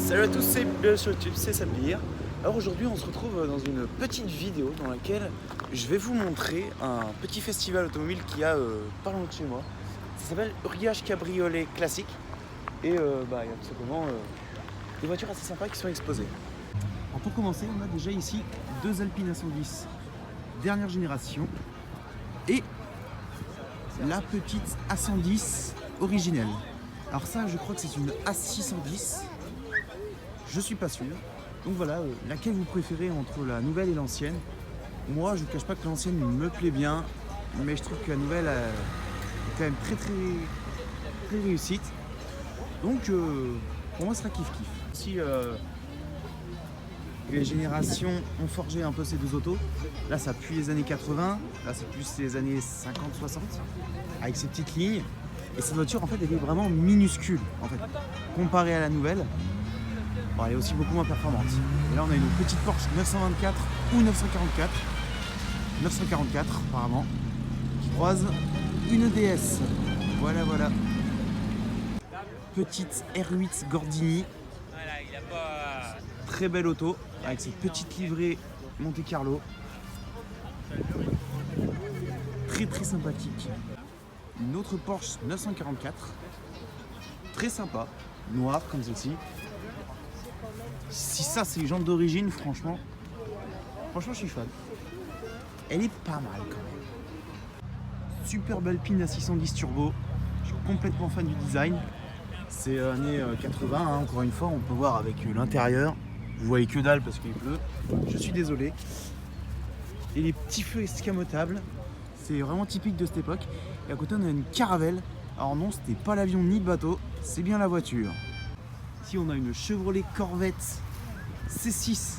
Salut à tous, c'est Bill sur YouTube, c'est Sabir. Alors aujourd'hui on se retrouve dans une petite vidéo dans laquelle je vais vous montrer un petit festival automobile qui a pas loin de chez moi. Ça s'appelle Uriage Cabriolet Classique et il y a tout simplement des voitures assez sympas qui sont exposées. Alors pour commencer, on a déjà ici deux Alpine A110 dernière génération et la petite A110 originelle. Alors ça je crois que c'est une A610. Je suis pas sûr. Donc voilà, laquelle vous préférez entre la nouvelle et l'ancienne? Moi, je ne cache pas que l'ancienne me plaît bien, mais je trouve que la nouvelle est quand même très réussite. Donc pour moi, ce sera kiff-kiff. Si les générations ont forgé un peu ces deux autos, là ça pue les années 80, là c'est plus les années 50-60, avec ces petites lignes. Et cette voiture, en fait, elle est vraiment minuscule, en fait, comparée à la nouvelle. Bon, elle est aussi beaucoup moins performante. Et là on a une petite Porsche 924 ou 944. 944 apparemment. Qui croise une DS. Voilà. Petite R8 Gordini. Très belle auto. Avec cette petite livrée Monte Carlo. Très sympathique. Une autre Porsche 944. Très sympa. Noire comme celle-ci. Si ça c'est les jantes d'origine, franchement je suis fan. Elle est pas mal quand même. Superbe Alpine A610 Turbo. Je suis complètement fan du design. C'est années 80, hein, encore une fois, on peut voir avec l'intérieur. Vous voyez que dalle parce qu'il pleut. Je suis désolé. Et les petits feux escamotables. C'est vraiment typique de cette époque. Et à côté on a une Caravelle. Alors non, c'était pas l'avion ni le bateau, c'est bien la voiture. Ici on a une Chevrolet Corvette C6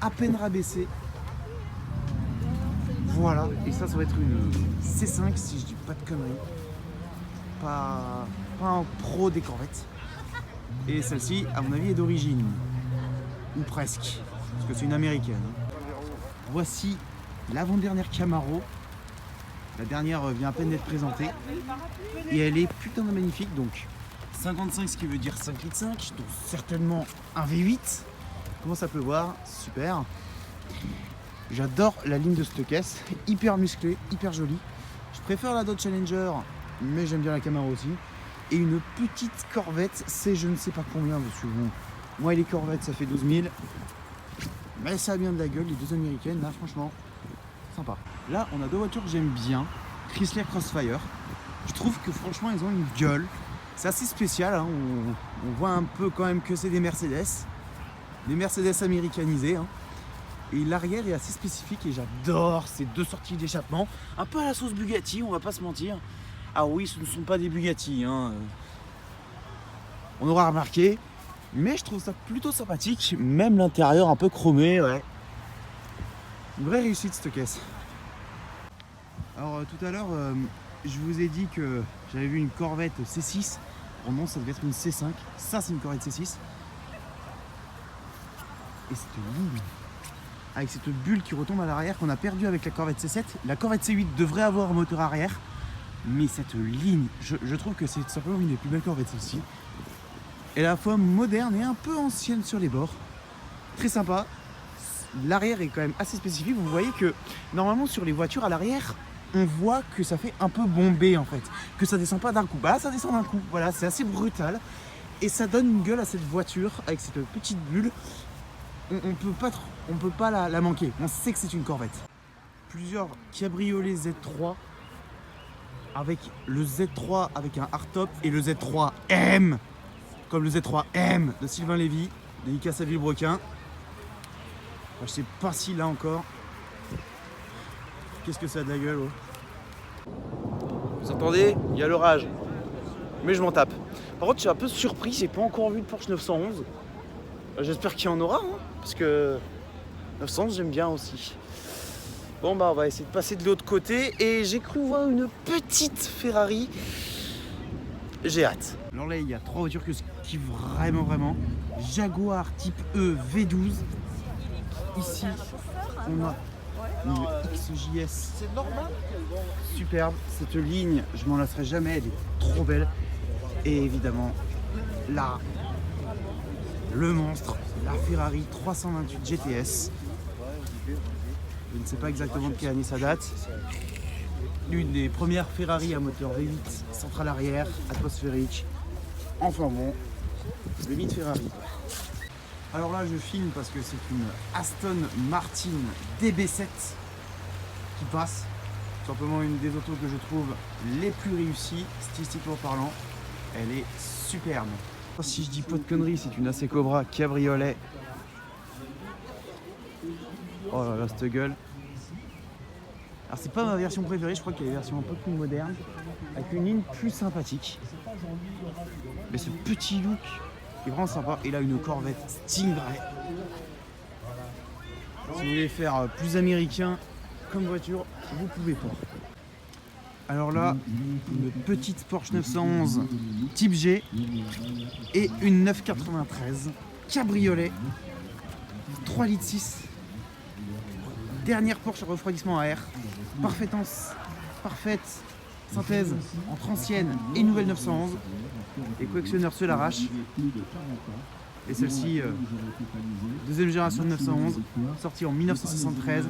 à peine rabaissée. Voilà, et ça va être une C5 si je dis pas de conneries. Pas un pro des Corvettes. Et celle-ci, à mon avis, est d'origine. Ou presque, parce que c'est une américaine. Voici l'avant-dernière Camaro. La dernière vient à peine d'être présentée. Et elle est putain de magnifique, donc 55, ce qui veut dire 5,5 litres, donc certainement un V8. Comment ça peut voir? Super. J'adore la ligne de cette caisse, hyper musclée, hyper jolie. Je préfère la Dodge Challenger, mais j'aime bien la Camaro aussi. Et une petite Corvette, c'est je ne sais pas combien, parce que bon, moi les Corvettes ça fait 12 000. Mais ça a bien de la gueule, les deux américaines, là franchement, sympa. Là on a deux voitures que j'aime bien, Chrysler Crossfire. Je trouve que franchement ils ont une gueule. C'est assez spécial, hein. On voit un peu quand même que c'est des Mercedes américanisées. Hein. Et l'arrière est assez spécifique et j'adore ces deux sorties d'échappement. Un peu à la sauce Bugatti, on va pas se mentir. Ah oui, ce ne sont pas des Bugatti. Hein. On aura remarqué. Mais je trouve ça plutôt sympathique. Même l'intérieur un peu chromé, ouais. Une vraie réussite cette caisse. Alors tout à l'heure, je vous ai dit que j'avais vu une Corvette C6. Oh non, ça devait être une C5. Ça, c'est une Corvette C6. Et cette ligne, avec cette bulle qui retombe à l'arrière qu'on a perdue avec la Corvette C7. La Corvette C8 devrait avoir un moteur arrière. Mais cette ligne, je trouve que c'est simplement une des plus belles Corvettes celle-ci. Elle est à la fois moderne et un peu ancienne sur les bords. Très sympa. L'arrière est quand même assez spécifique. Vous voyez que normalement sur les voitures à l'arrière, on voit que ça fait un peu bombé en fait, que ça descend pas d'un coup. Bah là, ça descend d'un coup, voilà, c'est assez brutal. Et ça donne une gueule à cette voiture avec cette petite bulle. On peut pas la manquer, on sait que c'est une Corvette. Plusieurs cabriolets Z3 avec le Z3 avec un hardtop et le Z3M, comme le Z3M de Sylvain Lévy, dédicace à Villebrequin. Je sais pas si là encore. Qu'est-ce que ça a de la gueule, oh. Vous entendez? Il y a l'orage. Mais je m'en tape. Par contre, je suis un peu surpris, j'ai pas encore vu de Porsche 911. J'espère qu'il y en aura, hein, parce que 911 j'aime bien aussi. Bon on va essayer de passer de l'autre côté et j'ai cru voir une petite Ferrari. J'ai hâte. Alors là il y a trois voitures que je kiffe vraiment. Jaguar type E V12. Ici on a une XJS. C'est normal. Superbe. Cette ligne, je m'en lasserai jamais, elle est trop belle. Et évidemment, la le monstre, la Ferrari 328 GTS. Je ne sais pas exactement de quelle année ça date. L'une des premières Ferrari à moteur V8, centrale arrière, atmosphérique. Enfin bon, le mythe Ferrari. Alors là, je filme parce que c'est une Aston Martin DB7 qui passe. Simplement une des autos que je trouve les plus réussies, stylistiquement parlant. Elle est superbe. Si je dis pas de conneries, c'est une AC Cobra cabriolet. Oh là là, cette gueule. Alors c'est pas ma version préférée, je crois qu'il y a des versions un peu plus modernes, avec une ligne plus sympathique. Mais ce petit look est vraiment sympa. Et là, une Corvette Stingray. Si vous voulez faire plus américain comme voiture, vous pouvez pas. Alors là, une petite Porsche 911 Type G et une 993 cabriolet 3,6 litres. Dernière Porsche à refroidissement à air. Parfaite synthèse entre ancienne et nouvelle 911. Les collectionneurs se l'arrachent. Et celle-ci, deuxième génération de 911, sortie en 1973.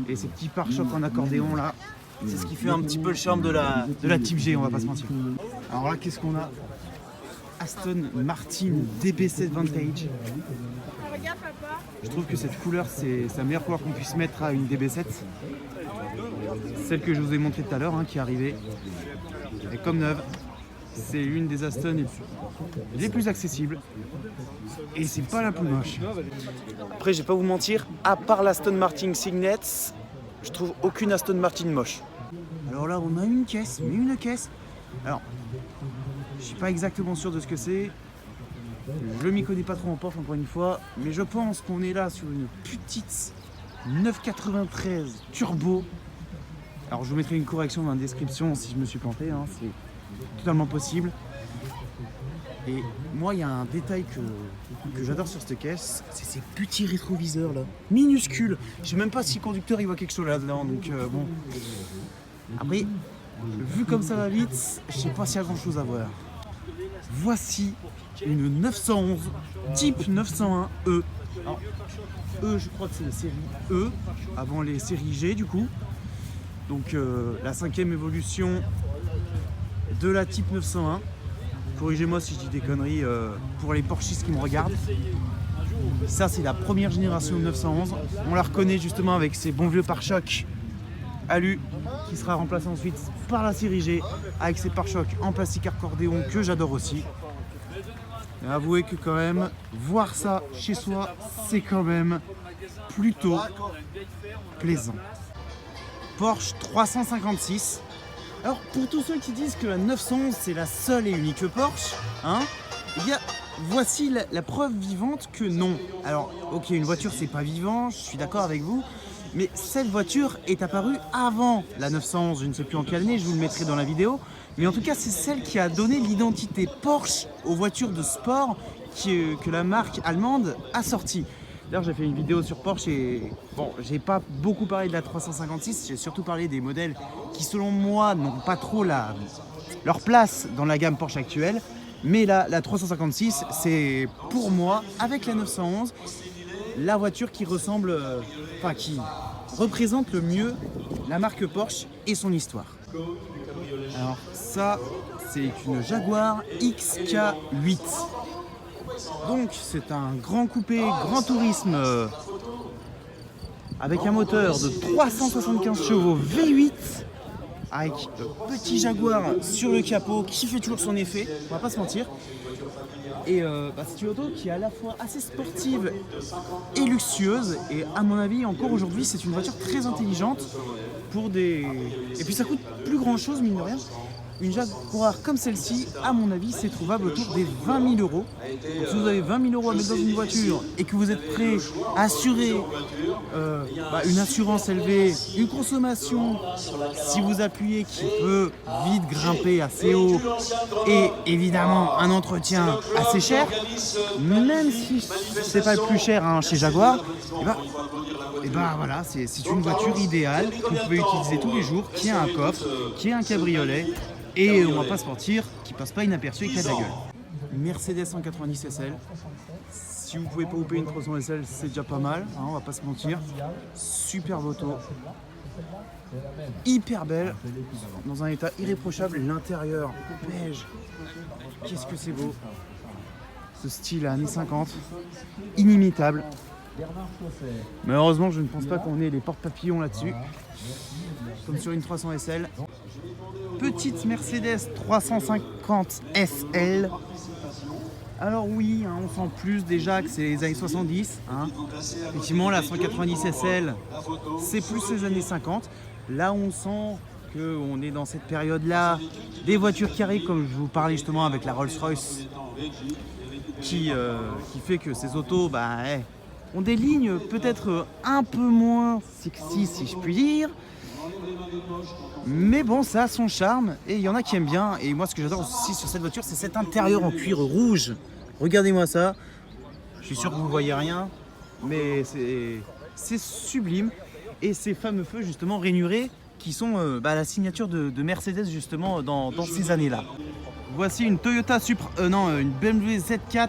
Et ces petits pare-chocs en accordéon là, c'est ce qui fait un petit peu le charme de la Type G, on va pas se mentir. Alors là, qu'est-ce qu'on a? Aston Martin DB7 Vantage. Je trouve que cette couleur, c'est la meilleure couleur qu'on puisse mettre à une DB7. Celle que je vous ai montrée tout à l'heure, qui est arrivée. Et comme neuve, c'est l'une des Aston les plus accessibles. Et c'est pas la plus moche. Après, je vais pas vous mentir, à part l'Aston Martin Signet, je trouve aucune Aston Martin moche. Alors là, on a une caisse, mais une caisse. Alors, je suis pas exactement sûr de ce que c'est. Je m'y connais pas trop en Porsche, encore une fois, mais je pense qu'on est là sur une petite 993 turbo. Alors je vous mettrai une correction dans la description si je me suis planté, c'est totalement possible. Et moi, il y a un détail que j'adore sur cette caisse, c'est ces petits rétroviseurs là, minuscules. Je sais même pas si le conducteur il voit quelque chose là-dedans, donc bon. Après, vu comme ça va vite, je sais pas s'il y a grand chose à voir. Voici une 911 type 901E. Alors, E, je crois que c'est la série E, avant les séries G du coup. Donc la 5e évolution de la type 901. Corrigez-moi si je dis des conneries pour les Porschistes qui me regardent. Ça, c'est la première génération de 911. On la reconnaît justement avec ses bons vieux pare-chocs alu qui sera remplacé ensuite par la série G avec ses pare-chocs en plastique accordéon que j'adore aussi. Et avouez que quand même, voir ça chez soi, c'est quand même plutôt plaisant. Porsche 356. Alors pour tous ceux qui disent que la 911 c'est la seule et unique Porsche, voici la preuve vivante que non. Alors ok, une voiture c'est pas vivant, je suis d'accord avec vous, mais cette voiture est apparue avant la 911, je ne sais plus en quelle année, je vous le mettrai dans la vidéo, mais en tout cas c'est celle qui a donné l'identité Porsche aux voitures de sport que la marque allemande a sorti. D'ailleurs, j'ai fait une vidéo sur Porsche et bon, j'ai pas beaucoup parlé de la 356, j'ai surtout parlé des modèles qui, selon moi, n'ont pas trop leur place dans la gamme Porsche actuelle. Mais la 356, c'est pour moi, avec la 911, la voiture qui ressemble, qui représente le mieux la marque Porsche et son histoire. Alors ça, c'est une Jaguar XK8. Donc c'est un grand coupé, grand tourisme avec un moteur de 375 chevaux V8 avec le petit Jaguar sur le capot qui fait toujours son effet, on va pas se mentir. Et c'est une auto qui est à la fois assez sportive et luxueuse et à mon avis encore aujourd'hui c'est une voiture très intelligente et puis ça coûte plus grand chose mine de rien. Une Jaguar comme celle-ci, à mon avis, c'est trouvable autour des 20 000 €. Donc, si vous avez 20 000 € à mettre dans une voiture et que vous êtes prêt à assurer une assurance élevée, une consommation, si vous appuyez, qui peut vite grimper assez haut, et évidemment un entretien assez cher, même si c'est pas le plus cher chez Jaguar, voilà, c'est une voiture idéale que vous pouvez utiliser tous les jours, qui a un coffre, qui a un cabriolet. Et on va pas se mentir, qui passe pas inaperçu et qui a de la gueule. Mercedes 190 SL. Si vous pouvez pas vous payer une 300 SL, c'est déjà pas mal, hein, on va pas se mentir. Superbe auto. Hyper belle, dans un état irréprochable. L'intérieur beige, qu'est-ce que c'est beau. Ce style années 50, inimitable. Malheureusement, je ne pense pas qu'on ait les porte-papillons là-dessus, comme sur une 300 SL. Petite Mercedes 350 SL. Alors oui, hein, on sent plus déjà que c'est les années 70. Hein. Effectivement, la 190 SL, c'est plus les années 50. Là, on sent qu'on est dans cette période-là. Des voitures qui arrivent, comme je vous parlais justement avec la Rolls-Royce, qui fait que ces autos ont des lignes peut-être un peu moins sexy, si je puis dire. Mais bon, ça a son charme et il y en a qui aiment bien. Et moi, ce que j'adore aussi sur cette voiture, c'est cet intérieur en cuir rouge. Regardez-moi ça. Je suis sûr que vous ne voyez rien, mais c'est sublime. Et ces fameux feux, justement, rainurés, qui sont la signature de Mercedes, justement, dans ces années-là. Voici une Toyota une BMW Z4,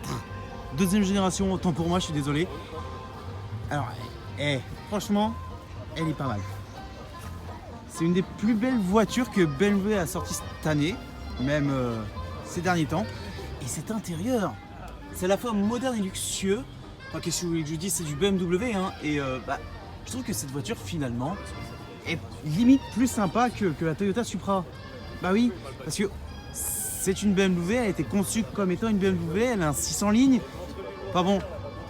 deuxième génération. Autant pour moi, je suis désolé. Alors, franchement, elle est pas mal. C'est une des plus belles voitures que BMW a sorties cette année, même ces derniers temps. Et cet intérieur, c'est à la fois moderne et luxueux. Enfin, qu'est-ce que vous voulez que je dise, c'est du BMW. Hein. Et je trouve que cette voiture, finalement, est limite plus sympa que la Toyota Supra. Bah oui, parce que c'est une BMW, elle a été conçue comme étant une BMW, elle a un 600 lignes. Enfin bon,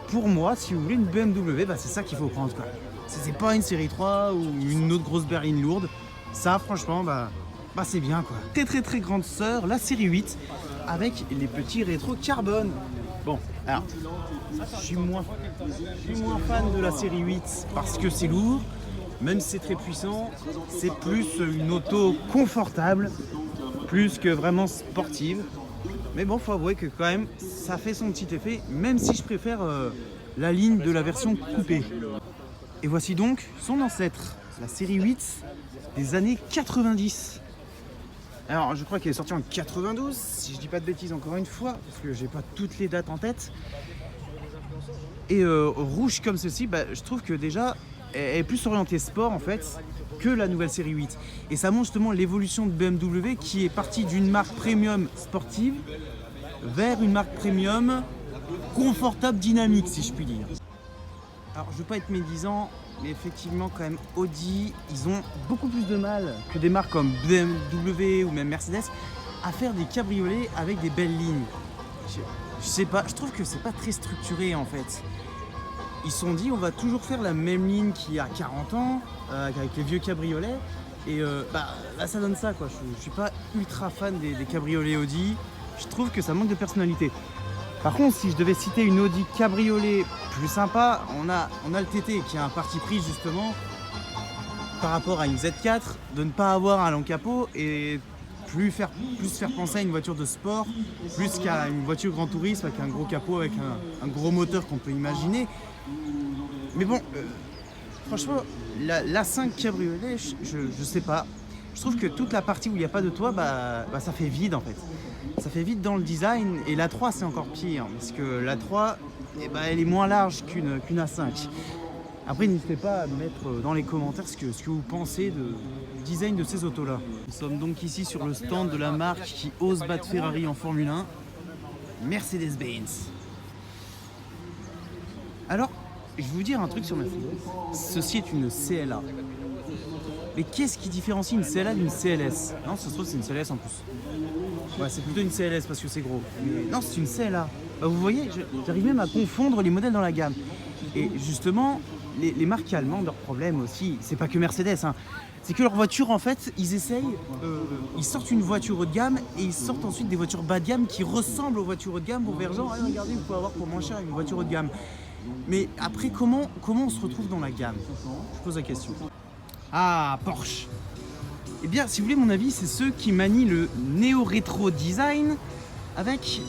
pour moi, si vous voulez une BMW, c'est ça qu'il faut prendre, quoi. C'est pas une série 3 ou une autre grosse berline lourde. Ça, franchement, c'est bien, quoi. Très grande sœur, la série 8, avec les petits rétro carbone. Bon, alors, je suis moins fan de la série 8 parce que c'est lourd. Même si c'est très puissant, c'est plus une auto confortable, plus que vraiment sportive. Mais bon, faut avouer que quand même, ça fait son petit effet, même si je préfère la ligne de la version coupée. Et voici donc son ancêtre, la série 8 des années 90. Alors je crois qu'elle est sortie en 92, si je dis pas de bêtises encore une fois, parce que j'ai pas toutes les dates en tête. Et rouge comme ceci, je trouve que déjà, elle est plus orientée sport en fait que la nouvelle série 8. Et ça montre justement l'évolution de BMW qui est partie d'une marque premium sportive vers une marque premium confortable, dynamique, si je puis dire. Alors je veux pas être médisant, mais effectivement quand même Audi, ils ont beaucoup plus de mal que des marques comme BMW ou même Mercedes à faire des cabriolets avec des belles lignes. Je sais pas, je trouve que c'est pas très structuré en fait. Ils se sont dit on va toujours faire la même ligne qu'il y a 40 ans avec les vieux cabriolets et là ça donne ça quoi. Je suis pas ultra fan des cabriolets Audi, je trouve que ça manque de personnalité. Par contre, si je devais citer une Audi cabriolet plus sympa, on a le TT qui a un parti pris justement par rapport à une Z4 de ne pas avoir un long capot et plus faire penser à une voiture de sport plus qu'à une voiture grand tourisme avec un gros capot, avec un gros moteur qu'on peut imaginer. Mais bon, franchement, la 5 cabriolet, je sais pas. Je trouve que toute la partie où il n'y a pas de toit, ça fait vide en fait. Ça fait vide dans le design et la 3 c'est encore pire parce que la 3 elle est moins large qu'une A5. Après n'hésitez pas à me mettre dans les commentaires ce que vous pensez du design de ces autos là. Nous sommes donc ici sur le stand de la marque qui ose battre Ferrari en Formule 1, Mercedes-Benz. Alors, je vais vous dire un truc sur Mercedes, ceci est une CLA. Mais qu'est-ce qui différencie une CLA d'une CLS? Non, ça se trouve c'est une CLS en plus. Ouais, c'est plutôt une CLS parce que c'est gros. Mais non, c'est une CLA. Vous voyez, j'arrive même à confondre les modèles dans la gamme. Et justement, les marques allemandes, leur problème aussi, c'est pas que Mercedes, hein, c'est que leurs voitures, en fait, ils sortent une voiture haut de gamme et ils sortent ensuite des voitures bas de gamme qui ressemblent aux voitures haut de gamme pour faire genre, regardez, vous pouvez avoir pour moins cher une voiture haut de gamme. Mais après, comment on se retrouve dans la gamme? Je pose la question. Ah, Porsche. Eh bien, si vous voulez mon avis, c'est ceux qui manient le néo-rétro design avec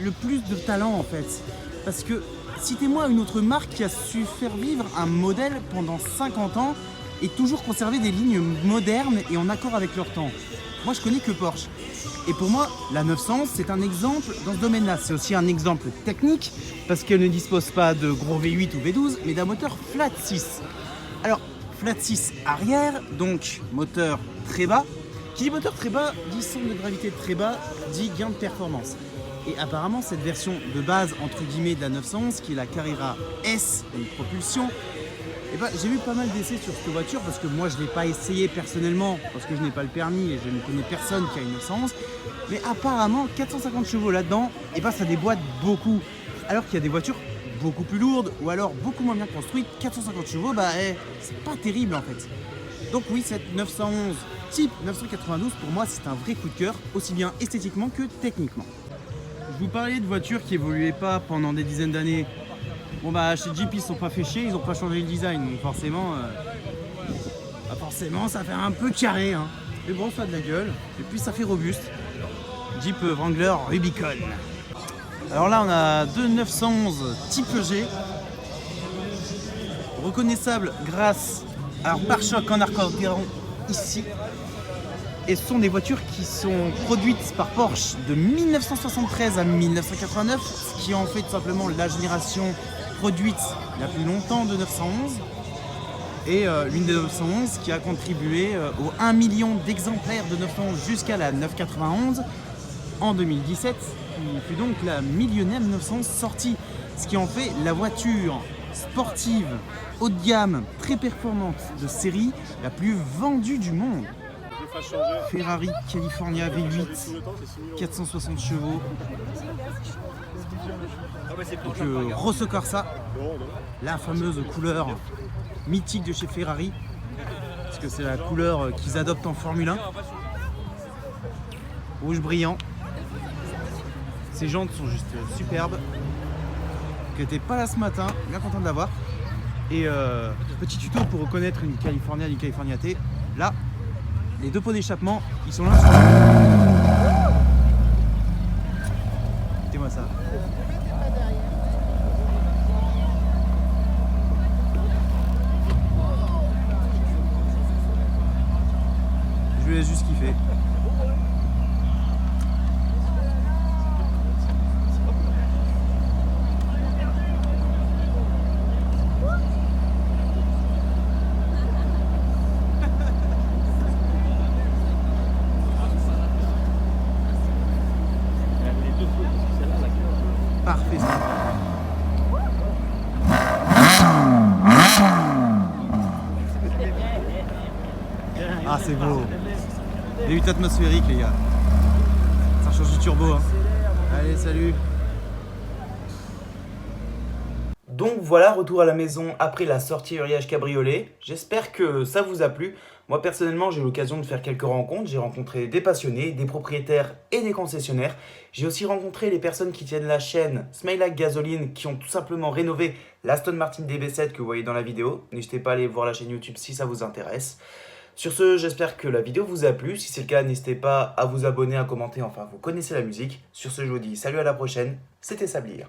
le plus de talent en fait. Parce que citez-moi une autre marque qui a su faire vivre un modèle pendant 50 ans et toujours conserver des lignes modernes et en accord avec leur temps. Moi, je connais que Porsche. Et pour moi, la 911, c'est un exemple dans ce domaine-là. C'est aussi un exemple technique, parce qu'elle ne dispose pas de gros V8 ou V12, mais d'un moteur flat 6. Alors, flat 6 arrière, donc moteur très bas. Qui dit moteur très bas, dit centre de gravité très bas, dit gain de performance. Et apparemment, cette version de base, entre guillemets, de la 911, qui est la Carrera S, une propulsion, et ben, j'ai vu pas mal d'essais sur cette voiture parce que moi je ne l'ai pas essayé personnellement parce que je n'ai pas le permis et je ne connais personne qui a une 911. Mais apparemment 450 chevaux là-dedans, et ben, ça déboîte beaucoup. Alors qu'il y a des voitures beaucoup plus lourdes ou alors beaucoup moins bien construites, 450 chevaux, bah c'est pas terrible en fait. Donc oui, cette 911 type 992 pour moi c'est un vrai coup de cœur, aussi bien esthétiquement que techniquement. Je vous parlais de voitures qui évoluaient pas pendant des dizaines d'années. Bon bah chez Jeep ils se sont pas fait chier, ils ont pas changé le design, donc forcément, forcément ça fait un peu carré, hein. Mais bon, ça a de la gueule, et puis ça fait robuste. Jeep Wrangler Rubicon. Alors là on a deux 911 type G, reconnaissables grâce à leur pare-choc en accordéon ici. Et ce sont des voitures qui sont produites par Porsche de 1973 à 1989, ce qui en fait tout simplement la génération produite la plus longtemps de 911 et l'une des 911 qui a contribué aux 1 million d'exemplaires de 911 jusqu'à la 991 en 2017, qui fut donc la millionième 911 sortie, ce qui en fait la voiture sportive haut de gamme très performante de série la plus vendue du monde. Ferrari California V8, 460 chevaux. Donc Rosso Corsa, la fameuse couleur mythique de chez Ferrari, parce que c'est la couleur qu'ils adoptent en Formule 1. Rouge brillant. Ces jantes sont juste superbes. Qui n'étaient pas là ce matin, bien content de l'avoir. Et petit tuto pour reconnaître une California d'une California T. Là, les deux pots d'échappement, ils sont là sur le... Écoutez-moi ça. Je lui laisse juste kiffer. Parfait. Ah, c'est beau. V8 atmosphérique, les gars. Ça change du turbo, hein. Allez, salut. Donc voilà, retour à la maison après la sortie Uriage Cabriolet. J'espère que ça vous a plu. Moi personnellement, j'ai eu l'occasion de faire quelques rencontres. J'ai rencontré des passionnés, des propriétaires et des concessionnaires. J'ai aussi rencontré les personnes qui tiennent la chaîne Smile Like Gasoline, qui ont tout simplement rénové l'Aston Martin DB7 que vous voyez dans la vidéo. N'hésitez pas à aller voir la chaîne YouTube si ça vous intéresse. Sur ce, j'espère que la vidéo vous a plu. Si c'est le cas, n'hésitez pas à vous abonner, à commenter. Enfin, vous connaissez la musique. Sur ce, je vous dis salut, à la prochaine. C'était Sablir.